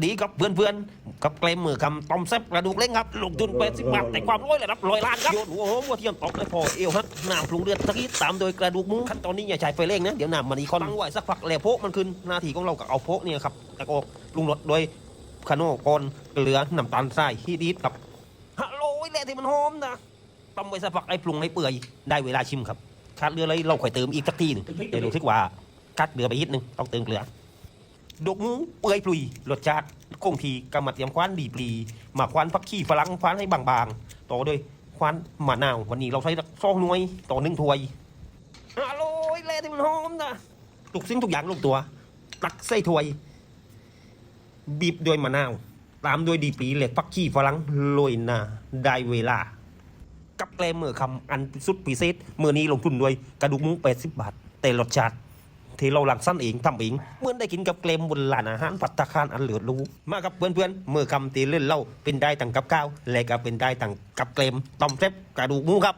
ดีกับเพื่อนๆกับเกรมมือคำต้มแซ่บกระดูกเล้งครับลงทุน80 บาทแต่ความร้อยระดับ100 ล้านครับโยนหัวหอมหัวเทียมตอกเลยพอเอวฮะน้ำปรุงเดือดตะกี้ตามโดยกระดูกหมูขั้นตอนนี้อย่าใช้ไฟเร่งนะเดี๋ยวน้ำมันอีกคนตั้งไว้สักพักแล้วโพกมันขึ้นหน้าที่ของเรากับเอาโพกเนี่ยครับตะโกปรุงรสโดยคาโน่กอนเกลือน้ำตาลทรายฮีดีดครับฮัลโหลแหละที่มันหอมนะต้มไว้สักพักไอ้ปรุงให้เปื่อยได้เวลาชิมครับขาดเรือเลยเราค่อยเติมอีกสักทีหนึ่งแต่รู้สึกว่าขาดเรือไปนิดนึงต้องเติมเกลือดกหมูเปื่อยปลุยรสชาติคงทีกำมัดยำคว้านดีปลีหมักคว้านพักขี้ฝรั่งคว้านให้บางๆต่อด้วยคว้านมะนาววันนี้เราใช้2 หน่วยต่อ1 ถ้วยอร่อยเลยที่มันหอมนะทุกสิ่งทุกอย่างลงตัวตักใส่ถ้วยบีบด้วยมะนาวตามด้วยดีปลีเหล็กพักขี้ฝรั่งโรยหน้าได้เวลากับแกล้มมือคำอันสุดพิเศษมือนี้ลงทุนด้วยกระดูกหมู80 บาทแต่รสชาติที่เราหลังสั้นเองทำเองเหมือนได้กินกับเกลมบนร้านอาหารภัตตาคารอันเหลือรู้มากับเพื่อนๆเมื่อคำตีเล่นเล่าเป็นได้ต่างกับข้าวและก็เป็นได้ต่างกับเกลมต้มแซ่บกระดูกหมูครับ